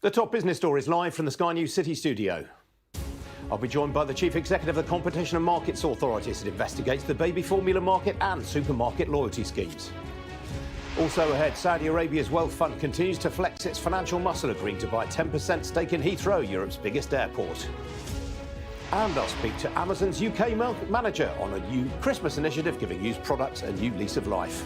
The top business stories live from the Sky News City studio. I'll be joined by the Chief Executive of the Competition and Markets Authority as it investigates the baby formula market and supermarket loyalty schemes. Also ahead, Saudi Arabia's wealth fund continues to flex its financial muscle, agreeing to buy a 10% stake in Heathrow, Europe's biggest airport. And I'll speak to Amazon's UK manager on a new Christmas initiative giving used products a new lease of life.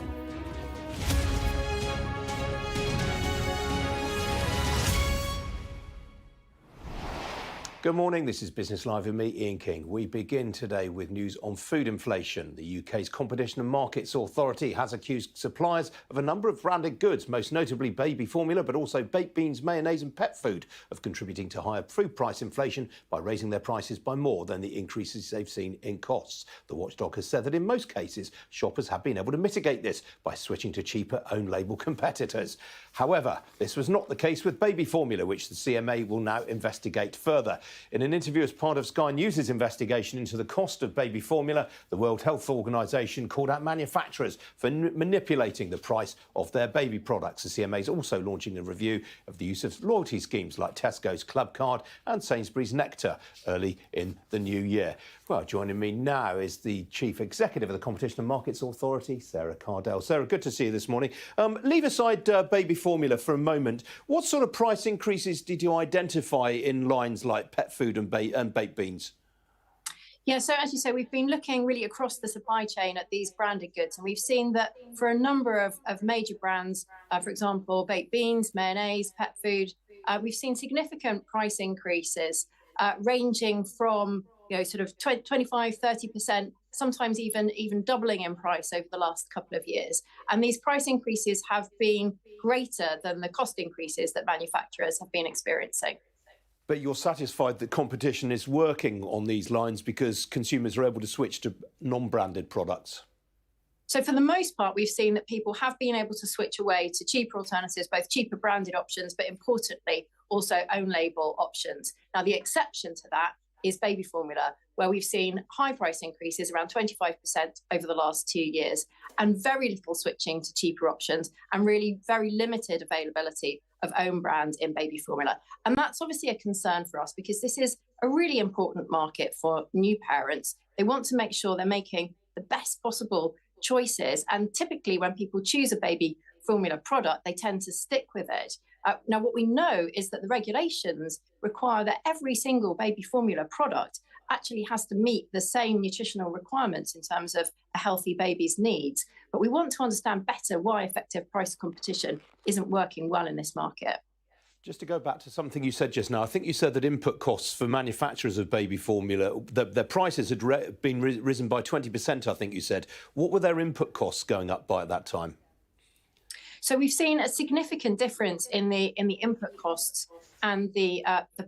Good morning, this is Business Live with me, Ian King. We begin today with news on food inflation. The UK's Competition and Markets Authority has accused suppliers of a number of branded goods, most notably baby formula, but also baked beans, mayonnaise and pet food, of contributing to higher food price inflation by raising their prices by more than the increases they've seen in costs. The watchdog has said that in most cases, shoppers have been able to mitigate this by switching to cheaper own-label competitors. However, this was not the case with baby formula, which the CMA will now investigate further. In an interview as part of Sky News' investigation into the cost of baby formula, the World Health Organization called out manufacturers for manipulating the price of their baby products. The CMA is also launching a review of the use of loyalty schemes like Tesco's Club Card and Sainsbury's Nectar early in the new year. Well, joining me now is the Chief Executive of the Competition and Markets Authority, Sarah Cardell. Sarah, good to see you this morning. Leave aside baby formula for a moment. What sort of price increases did you identify in lines like pet food and baked beans? Yeah, so as you say, we've been looking really across the supply chain at these branded goods, and we've seen that for a number of major brands, for example, baked beans, mayonnaise, pet food, we've seen significant price increases ranging from sort of 25, 30%, sometimes even doubling in price over the last couple of years. And these price increases have been greater than the cost increases that manufacturers have been experiencing. But you're satisfied that competition is working on these lines because consumers are able to switch to non-branded products? So for the most part, we've seen that people have been able to switch away to cheaper alternatives, both cheaper branded options, but importantly, also own label options. Now, the exception to that is baby formula, where we've seen high price increases around 25% over the last 2 years and very little switching to cheaper options and really very limited availability of own brand in baby formula. And that's obviously a concern for us because this is a really important market for new parents. They want to make sure they're making the best possible choices. And typically when people choose a baby formula product, they tend to stick with it. Now, what we know is that the regulations require that every single baby formula product actually has to meet the same nutritional requirements in terms of a healthy baby's needs. But we want to understand better why effective price competition isn't working well in this market. Just to go back to something you said just now, I think you said that input costs for manufacturers of baby formula, their prices had been risen by 20%, I think you said. What were their input costs going up by at that time? So we've seen a significant difference in the input costs and the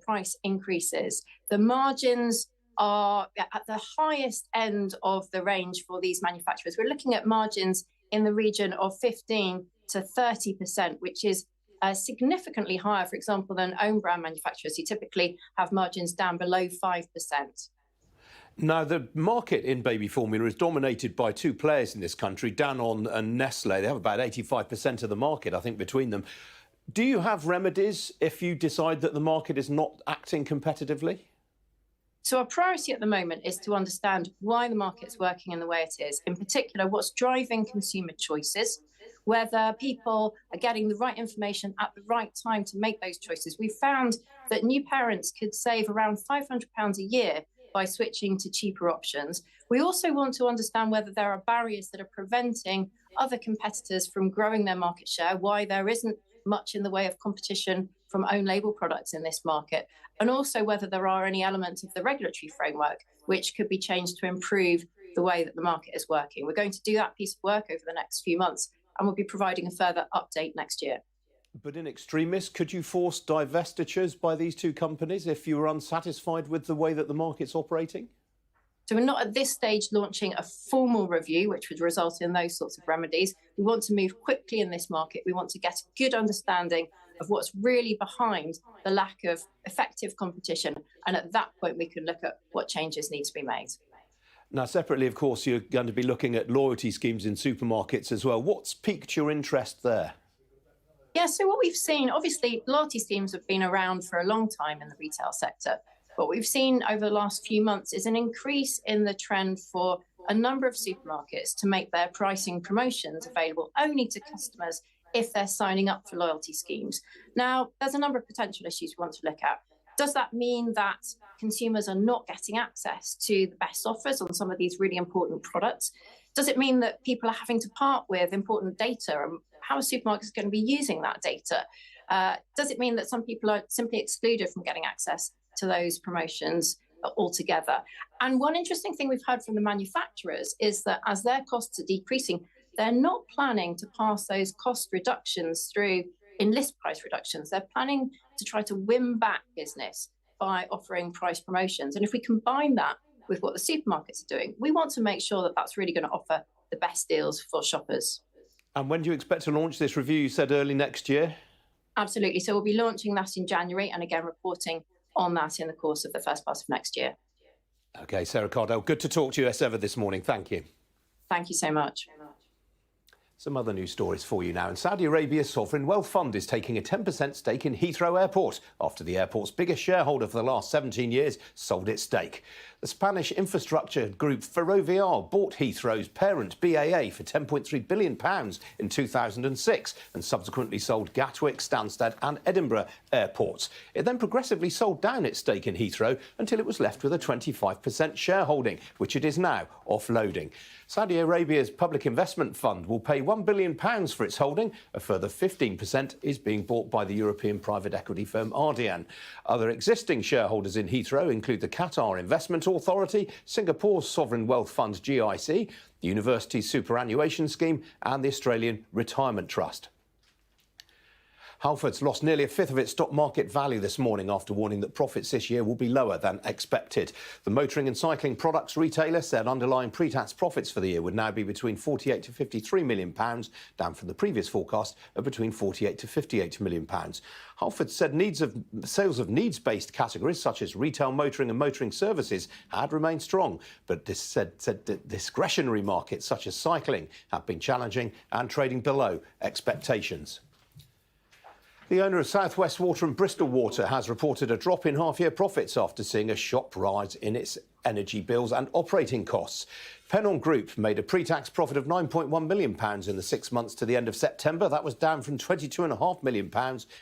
price increases. The margins are at the highest end of the range for these manufacturers. We're looking at margins in the region of 15 to 30%, which is significantly higher, for example, than own brand manufacturers who typically have margins down below 5%. Now, the market in baby formula is dominated by two players in this country, Danone and Nestle. They have about 85% of the market, I think, between them. Do you have remedies if you decide that the market is not acting competitively? So our priority at the moment is to understand why the market's working in the way it is, in particular, what's driving consumer choices, whether people are getting the right information at the right time to make those choices. We've found that new parents could save around £500 a year by switching to cheaper options. We also want to understand whether there are barriers that are preventing other competitors from growing their market share, why there isn't much in the way of competition from own label products in this market, and also whether there are any elements of the regulatory framework which could be changed to improve the way that the market is working. We're going to do that piece of work over the next few months, and we'll be providing a further update next year. But in extremis, could you force divestitures by these two companies if you were unsatisfied with the way that the market's operating? So we're not at this stage launching a formal review, which would result in those sorts of remedies. We want to move quickly in this market. We want to get a good understanding of what's really behind the lack of effective competition. And at that point, we can look at what changes need to be made. Now, separately, of course, you're going to be looking at loyalty schemes in supermarkets as well. What's piqued your interest there? Yeah, so what we've seen, obviously, loyalty schemes have been around for a long time in the retail sector. What we've seen over the last few months is an increase in the trend for a number of supermarkets to make their pricing promotions available only to customers if they're signing up for loyalty schemes. Now, there's a number of potential issues we want to look at. Does that mean that consumers are not getting access to the best offers on some of these really important products? Does it mean that people are having to part with important data? And how are supermarkets going to be using that data? Does it mean that some people are simply excluded from getting access to those promotions altogether? And one interesting thing we've heard from the manufacturers is that as their costs are decreasing, they're not planning to pass those cost reductions through in list price reductions. They're planning to try to win back business by offering price promotions. And if we combine that with what the supermarkets are doing, we want to make sure that that's really going to offer the best deals for shoppers. And when do you expect to launch this review? You said early next year? Absolutely. So we'll be launching that in January and again reporting on that in the course of the first part of next year. OK, Sarah Cardell, good to talk to you as ever this morning. Thank you. Thank you so much. Some other news stories for you now. And Saudi Arabia's sovereign wealth fund is taking a 10% stake in Heathrow Airport after the airport's biggest shareholder for the last 17 years sold its stake. The Spanish infrastructure group Ferrovial bought Heathrow's parent BAA for £10.3 billion in 2006 and subsequently sold Gatwick, Stansted and Edinburgh airports. It then progressively sold down its stake in Heathrow until it was left with a 25% shareholding, which it is now offloading. Saudi Arabia's public investment fund will pay £1 billion for its holding. A further 15% is being bought by the European private equity firm Ardian. Other existing shareholders in Heathrow include the Qatar Investment Authority, Singapore's sovereign wealth fund GIC, the University Superannuation Scheme and the Australian Retirement Trust. Halfords lost nearly a fifth of its stock market value this morning after warning that profits this year will be lower than expected. The motoring and cycling products retailer said underlying pre-tax profits for the year would now be between £48 to £53 million, down from the previous forecast of between £48 to £58 million. Halfords said sales of needs-based categories such as retail motoring and motoring services had remained strong, but this said that discretionary markets such as cycling have been challenging and trading below expectations. The owner of South West Water and Bristol Water has reported a drop in half-year profits after seeing a sharp rise in its energy bills and operating costs. Pennon Group made a pre-tax profit of £9.1 million in the 6 months to the end of September. That was down from £22.5 million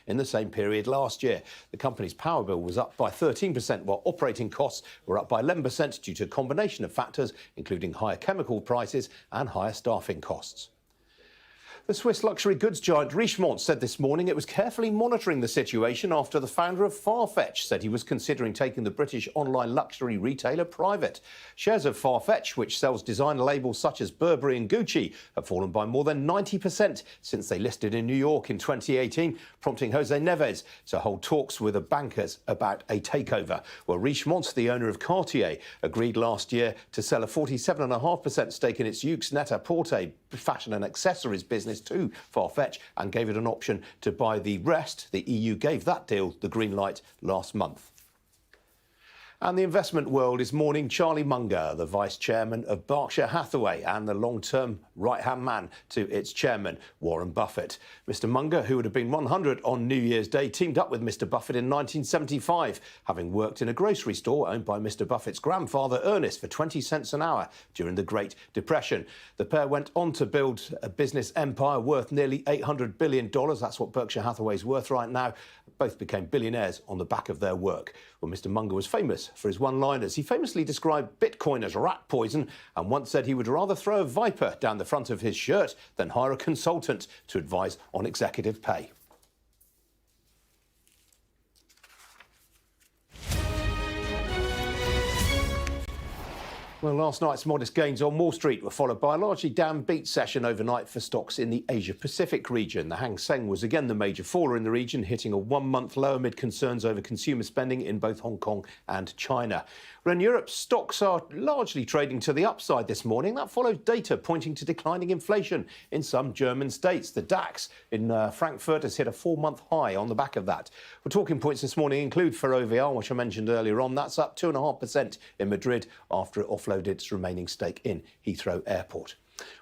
in the same period last year. The company's power bill was up by 13%, while operating costs were up by 11% due to a combination of factors, including higher chemical prices and higher staffing costs. The Swiss luxury goods giant Richemont said this morning it was carefully monitoring the situation after the founder of Farfetch said he was considering taking the British online luxury retailer private. Shares of Farfetch, which sells designer labels such as Burberry and Gucci, have fallen by more than 90% since they listed in New York in 2018, prompting Jose Neves to hold talks with the bankers about a takeover. Well, Richemont, the owner of Cartier, agreed last year to sell a 47.5% stake in its Yeux Net-a-Porter fashion and accessories business to Farfetch and gave it an option to buy the rest. The EU gave that deal the green light last month. And the investment world is mourning Charlie Munger, the vice chairman of Berkshire Hathaway and the long-term right-hand man to its chairman, Warren Buffett. Mr. Munger, who would have been 100 on New Year's Day, teamed up with Mr. Buffett in 1975, having worked in a grocery store owned by Mr. Buffett's grandfather, Ernest, for 20 cents an hour during the Great Depression. The pair went on to build a business empire worth nearly $800 billion. That's what Berkshire Hathaway's worth right now. Both became billionaires on the back of their work. Well, Mr. Munger was famous for his one-liners. He famously described Bitcoin as rat poison and once said he would rather throw a viper down the front of his shirt than hire a consultant to advise on executive pay. Well, last night's modest gains on Wall Street were followed by a largely downbeat session overnight for stocks in the Asia-Pacific region. The Hang Seng was again the major faller in the region, hitting a one-month low amid concerns over consumer spending in both Hong Kong and China. Well, in Europe, stocks are largely trading to the upside this morning. That follows data pointing to declining inflation in some German states. The DAX in Frankfurt has hit a 4-month high on the back of that. Well, talking points this morning include Ferrovial, which I mentioned earlier on. That's up 2.5% in Madrid after it offloaded its remaining stake in Heathrow Airport.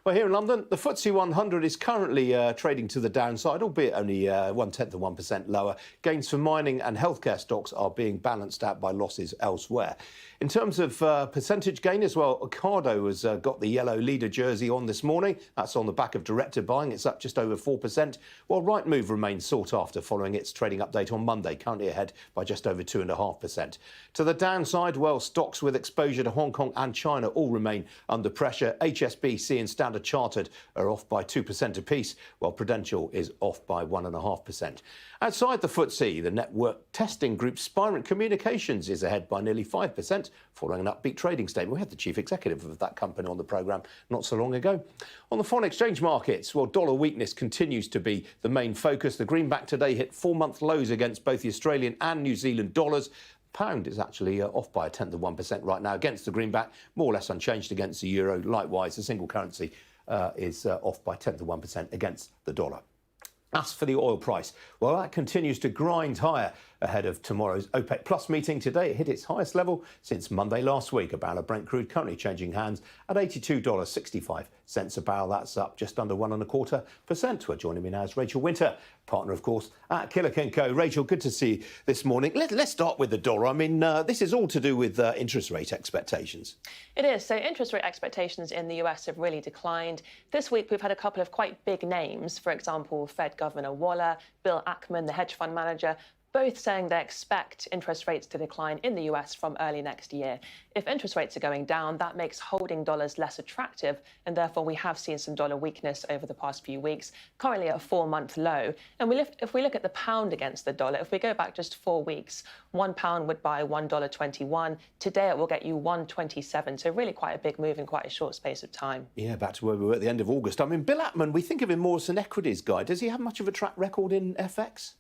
Well, here in London, the FTSE 100 is currently trading to the downside, albeit only 0.1% lower. Gains for mining and healthcare stocks are being balanced out by losses elsewhere. In terms of percentage gain as well, Ocado has got the yellow leader jersey on this morning. That's on the back of director buying. It's up just over 4%, while Rightmove remains sought after following its trading update on Monday, currently ahead by just over 2.5%. To the downside, well, stocks with exposure to Hong Kong and China all remain under pressure. HSBC and Standard Chartered are off by 2% apiece, while Prudential is off by 1.5%. Outside the FTSE, the network testing group Spirent Communications is ahead by nearly 5%, following an upbeat trading statement. We had the chief executive of that company on the programme not so long ago. On the foreign exchange markets, well, dollar weakness continues to be the main focus. The greenback today hit 4-month lows against both the Australian and New Zealand dollars. Pound is actually off by 0.1% right now against the greenback, more or less unchanged against the euro. Likewise, the single currency is off by 0.1% against the dollar. As for the oil price, well, that continues to grind higher ahead of tomorrow's OPEC Plus meeting. Today, it hit its highest level since Monday last week. A barrel of Brent crude currently changing hands at $82.65 a barrel. That's up just under 1.25%. Well, joining me now is Rachel Winter, partner, of course, at Killick & Co. Rachel, good to see you this morning. Let's start with the dollar. I mean, this is all to do with interest rate expectations. It is. So interest rate expectations in the US have really declined. This week, we've had a couple of quite big names. For example, Fed Governor Waller, Bill Ackman, the hedge fund manager, both saying they expect interest rates to decline in the US from early next year. If interest rates are going down, that makes holding dollars less attractive, and therefore we have seen some dollar weakness over the past few weeks, currently at a 4-month low. And if we look at the pound against the dollar, if we go back just 4 weeks, £1 would buy $1.21. Today it will get you $1.27. So really quite a big move in quite a short space of time. Yeah, back to where we were at the end of August. I mean, Bill Ackman, we think of him more as an equities guy. Does he have much of a track record in FX?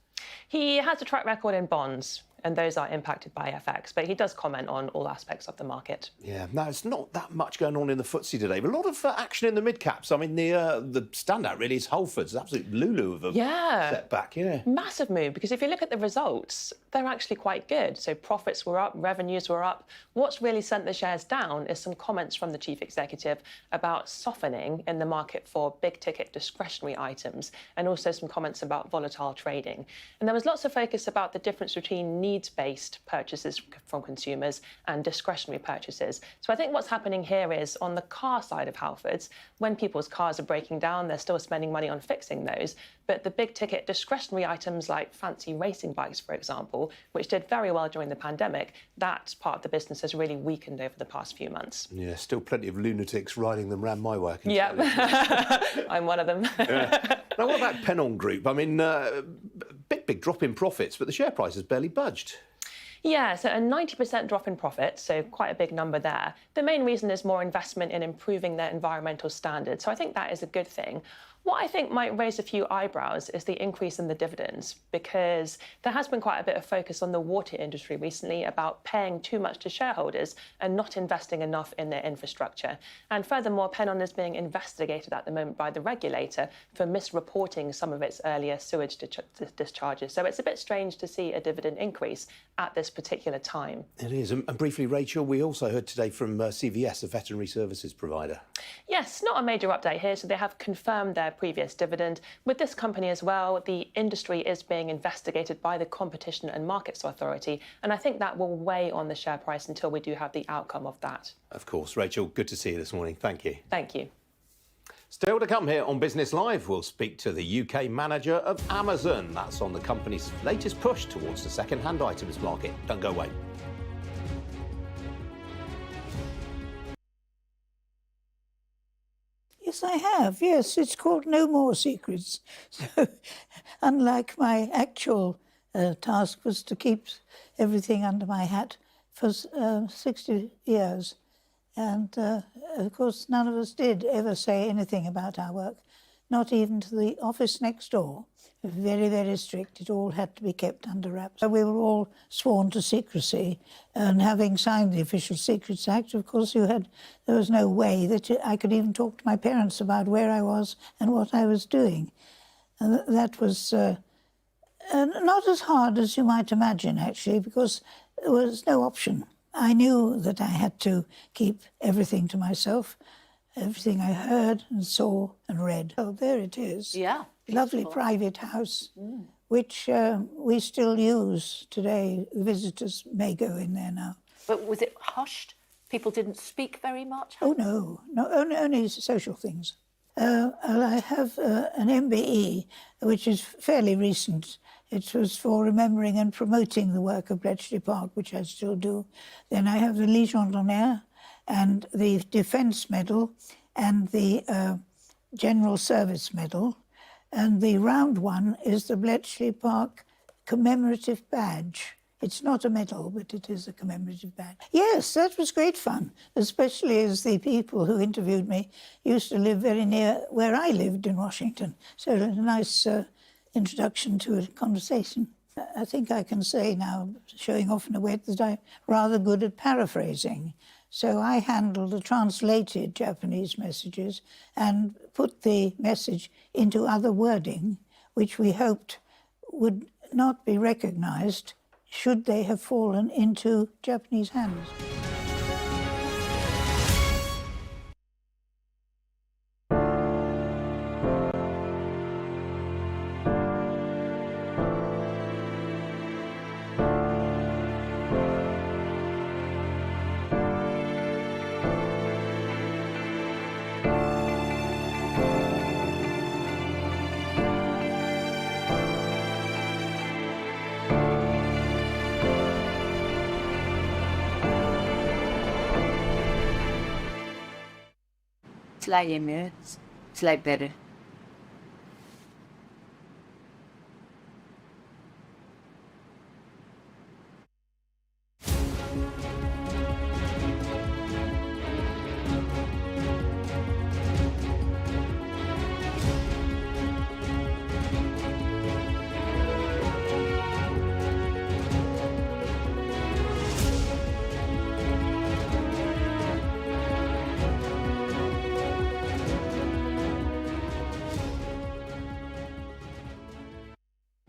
He has a track record in bonds, and those are impacted by FX, but he does comment on all aspects of the market. Yeah, now it's not that much going on in the FTSE today, but a lot of action in the mid-caps. I mean, the standout really is Halfords, an absolute lulu of a setback. Yeah, massive move, because if you look at the results, they're actually quite good. So profits were up, revenues were up. What's really sent the shares down is some comments from the chief executive about softening in the market for big-ticket discretionary items, and also some comments about volatile trading. And there was lots of focus about the difference between needs-based purchases from consumers and discretionary purchases. So I think what's happening here is on the car side of Halfords, when people's cars are breaking down, they're still spending money on fixing those. But the big ticket discretionary items like fancy racing bikes, for example, which did very well during the pandemic, that part of the business has really weakened over the past few months. Yeah, still plenty of lunatics riding them round my work. Yeah, I'm one of them. Yeah. Now, what about Pennon Group? I mean, big drop in profits, but the share price has barely budged. Yeah, so a 90% drop in profits, so quite a big number there. The main reason is more investment in improving their environmental standards. So I think that is a good thing. What I think might raise a few eyebrows is the increase in the dividends, because there has been quite a bit of focus on the water industry recently about paying too much to shareholders and not investing enough in their infrastructure. And furthermore, Pennon is being investigated at the moment by the regulator for misreporting some of its earlier sewage discharges. So it's a bit strange to see a dividend increase at this particular time. It is. And briefly, Rachel, we also heard today from CVS, a veterinary services provider. Yes, not a major update here. So they have confirmed their previous dividend. With this company as well, the industry is being investigated by the Competition and Markets Authority, and I think that will weigh on the share price until we do have the outcome of that. Of course. Rachel, good to see you this morning. Thank you. Thank you. Still to come here on Business Live, we'll speak to the UK manager of Amazon. That's on the company's latest push towards the second-hand items market. Don't go away. Yes, I have. Yes, it's called No More Secrets. So, unlike my actual task was to keep everything under my hat for 60 years. And, of course, none of us did ever say anything about our work, not even to the office next door. Very, very strict. It all had to be kept under wraps. So we were all sworn to secrecy, and having signed the Official Secrets Act, of course, there was no way that I could even talk to my parents about where I was and what I was doing. And that was not as hard as you might imagine, actually, because there was no option. I knew that I had to keep everything to myself. everything I heard and saw and read. Oh, there it is. Yeah. Lovely beautiful. private house, which we still use today. Visitors may go in there now. But was it hushed? People didn't speak very much? Oh, no, only social things. I have an MBE, which is fairly recent. It was for remembering and promoting the work of Bletchley Park, which I still do. Then I have the Légion d'honneur and the Defence Medal and the General Service Medal. And the round one is the Bletchley Park Commemorative Badge. It's not a medal, but it is a commemorative badge. Yes, that was great fun, especially as the people who interviewed me used to live very near where I lived in Washington. So a nice introduction to a conversation. I think I can say now, showing off in a way, that I'm rather good at paraphrasing. So I handle the translated Japanese messages and put the message into other wording, which we hoped would not be recognised should they have fallen into Japanese hands. Slide Emirates, slide better.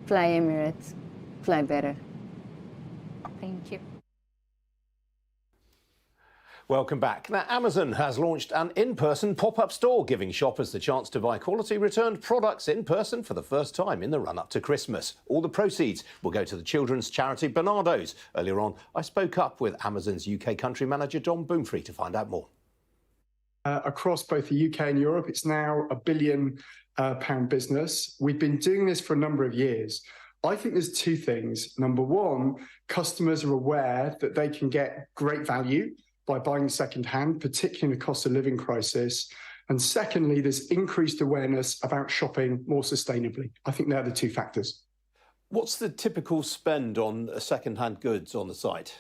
Fly Emirates, fly better. Thank you. Welcome back. Now, Amazon has launched an in-person pop-up store, giving shoppers the chance to buy quality returned products in person for the first time in the run-up to Christmas. All the proceeds will go to the children's charity Bernardo's. Earlier on, I spoke up with Amazon's UK country manager, John Boomfree, to find out more. Across both the UK and Europe, it's now a £1 billion business. We've been doing this for a number of years. I think there's two things. Number one, customers are aware that they can get great value by buying secondhand, particularly in the cost of living crisis. And secondly, there's increased awareness about shopping more sustainably. I think they're the two factors. What's the typical spend on second-hand goods on the site?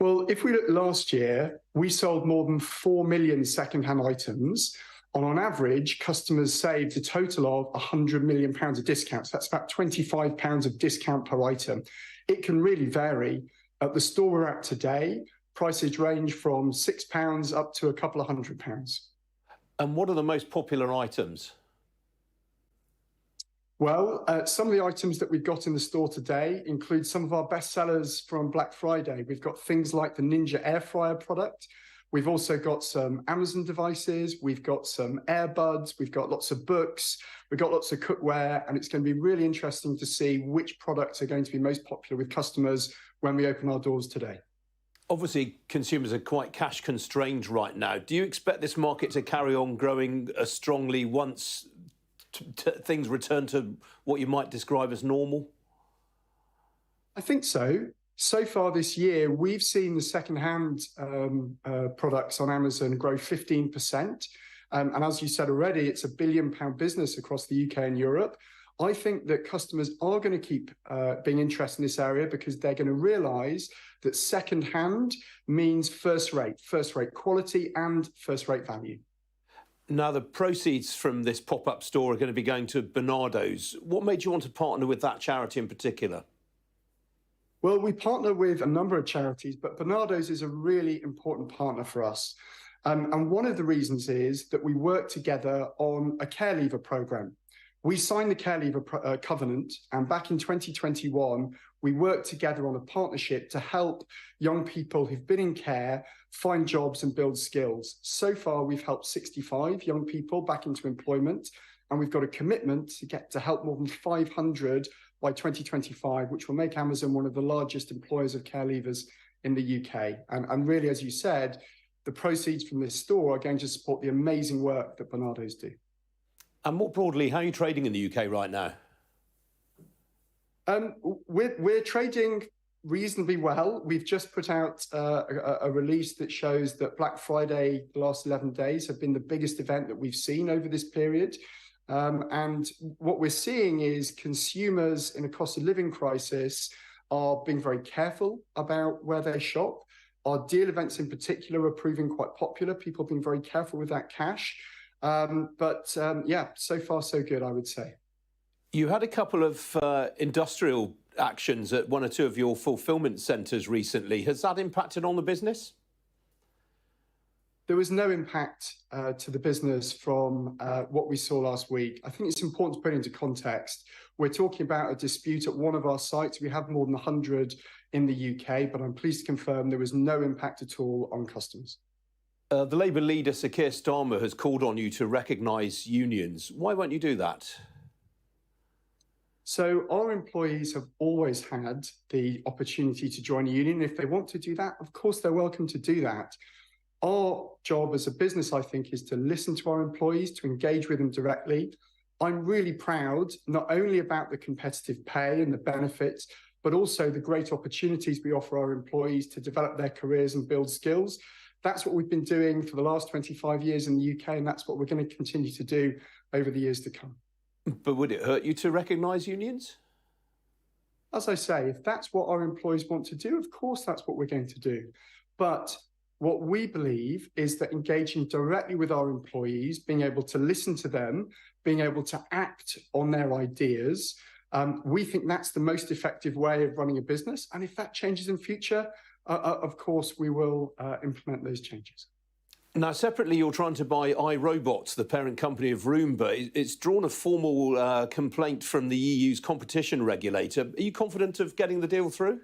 Well, if we look last year, we sold more than 4 million second-hand items. And on average, customers saved a total of £100 million of discounts. That's about £25 of discount per item. It can really vary. At the store we're at today, prices range from £6 up to a couple of £100. And what are the most popular items? Well, some of the items that we've got in the store today include some of our best sellers from Black Friday. We've got things like the Ninja air fryer product. We've also got some Amazon devices. We've got some earbuds. We've got lots of books. We've got lots of cookware. And it's going to be really interesting to see which products are going to be most popular with customers when we open our doors today. Obviously, consumers are quite cash constrained right now. Do you expect this market to carry on growing strongly once things return to what you might describe as normal? I think so. So far this year, we've seen the second-hand products on Amazon grow 15%. And as you said already, it's a £1 billion business across the UK and Europe. I think that customers are going to keep being interested in this area because they're going to realise that second-hand means first-rate quality and first-rate value. Now, the proceeds from this pop-up store are going to be going to Bernardo's. What made you want to partner with that charity in particular? Well, we partner with a number of charities, but Bernardo's is a really important partner for us. And one of the reasons is that we work together on a care leaver programme. We signed the Care Leaver Covenant, and back in 2021, we worked together on a partnership to help young people who've been in care find jobs and build skills. So far, we've helped 65 young people back into employment, and we've got a commitment to help more than 500 by 2025, which will make Amazon one of the largest employers of care leavers in the UK. And really, as you said, the proceeds from this store are going to support the amazing work that Bernardo's do. And more broadly, how are you trading in the UK right now? We're trading reasonably well. We've just put out a release that shows that Black Friday, the last 11 days, have been the biggest event that we've seen over this period. And what we're seeing is consumers in a cost of living crisis are being very careful about where they shop. Our deal events in particular are proving quite popular. People being very careful with that cash. Yeah, so far so good, I would say. You had a couple of industrial actions at one or two of your fulfillment centres recently. Has that impacted on the business? There was no impact to the business from what we saw last week. I think it's important to put into context. We're talking about a dispute at one of our sites. We have more than 100 in the UK, but I'm pleased to confirm there was no impact at all on customers. The Labour leader, Sir Keir Starmer, has called on you to recognise unions. Why won't you do that? So our employees have always had the opportunity to join a union. If they want to do that, of course, they're welcome to do that. Our job as a business, I think, is to listen to our employees, to engage with them directly. I'm really proud, not only about the competitive pay and the benefits, but also the great opportunities we offer our employees to develop their careers and build skills. That's what we've been doing for the last 25 years in the UK, and that's what we're going to continue to do over the years to come. But would it hurt you to recognise unions? As I say, if that's what our employees want to do, of course that's what we're going to do. But what we believe is that engaging directly with our employees, being able to listen to them, being able to act on their ideas, we think that's the most effective way of running a business. And if that changes in future, of course, we will implement those changes. Now, separately, you're trying to buy iRobots, the parent company of Roomba. It's drawn a formal complaint from the EU's competition regulator. Are you confident of getting the deal through?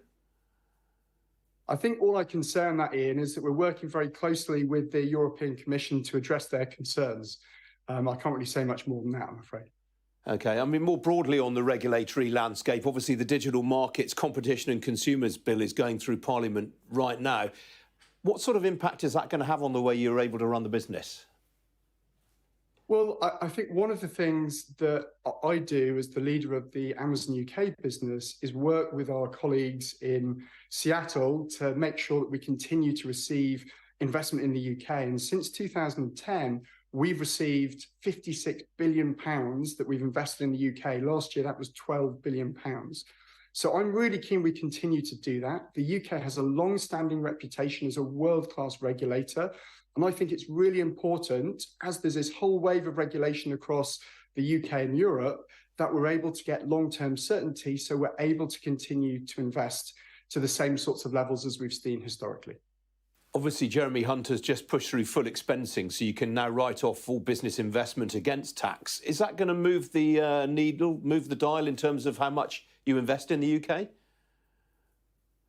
I think all I can say on that, Ian, is that we're working very closely with the European Commission to address their concerns. I can't really say much more than that, I'm afraid. OK, I mean, more broadly on the regulatory landscape, obviously the Digital Markets Competition and Consumers Bill is going through Parliament right now. What sort of impact is that going to have on the way you're able to run the business? Well, I think one of the things that I do as the leader of the Amazon UK business is work with our colleagues in Seattle to make sure that we continue to receive investment in the UK. And since 2010, we've received £56 billion that we've invested in the UK. Last year, that was £12 billion. So I'm really keen we continue to do that. The UK has a long-standing reputation as a world-class regulator. And I think it's really important, as there's this whole wave of regulation across the UK and Europe, that we're able to get long-term certainty so we're able to continue to invest to the same sorts of levels as we've seen historically. Obviously, Jeremy Hunt has just pushed through full expensing, so you can now write off full business investment against tax. Is that going to move the needle, move the dial in terms of how much you invest in the UK?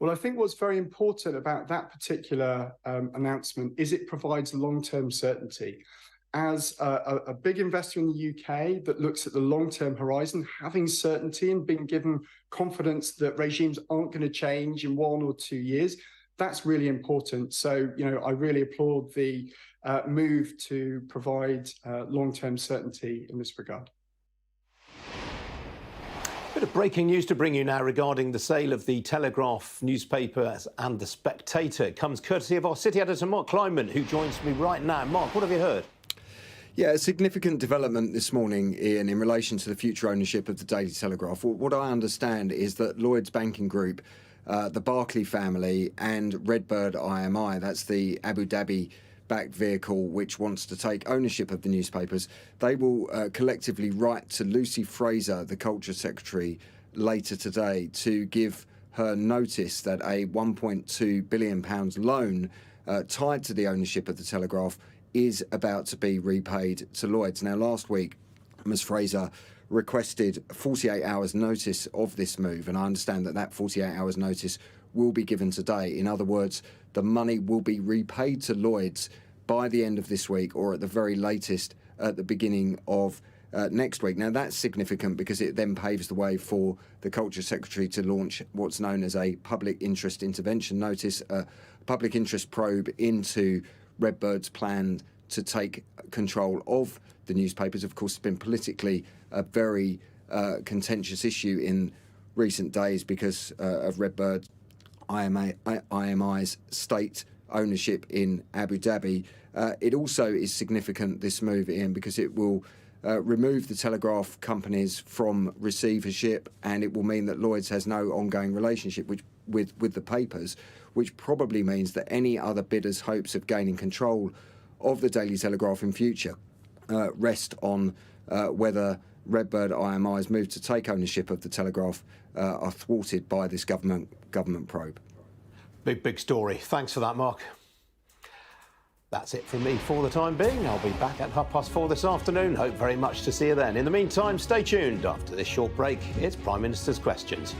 Well, I think what's very important about that particular announcement is it provides long-term certainty. As a big investor in the UK that looks at the long-term horizon, having certainty and being given confidence that regimes aren't going to change in 1 or 2 years, that's really important. So, I really applaud the move to provide long-term certainty in this regard. Bit of breaking news to bring you now regarding the sale of the Telegraph newspaper and the Spectator. It comes courtesy of our city editor, Mark Kleinman, who joins me right now. Mark, what have you heard? Yeah, a significant development this morning, Ian, in relation to the future ownership of the Daily Telegraph. What I understand is that Lloyds Banking Group, the Barclay family and Redbird IMI, that's the Abu Dhabi-backed vehicle which wants to take ownership of the newspapers, they will collectively write to Lucy Fraser, the Culture Secretary, later today to give her notice that a £1.2 billion loan tied to the ownership of the Telegraph is about to be repaid to Lloyds. Now, last week, Ms Fraser requested 48 hours notice of this move, and I understand that that 48 hours notice will be given today. In other words, the money will be repaid to Lloyds by the end of this week, or at the very latest at the beginning of next week. Now, that's significant because it then paves the way for the Culture Secretary to launch what's known as a public interest intervention notice, a public interest probe into Redbird's plan to take control of the newspapers. Of course, it's been politically a very contentious issue in recent days because of Redbird IMI's state ownership in Abu Dhabi. It also is significant, this move, Ian, because it will remove the Telegraph companies from receivership, and it will mean that Lloyds has no ongoing relationship with the papers, which probably means that any other bidder's hopes of gaining control of the Daily Telegraph in future rest on whether Redbird IMI's move to take ownership of the Telegraph are thwarted by this government probe. Big story. Thanks for that, Mark. That's it from me for the time being. I'll be back at 4:30 this afternoon. Hope very much to see you then. In the meantime, stay tuned. After this short break, it's Prime Minister's Questions.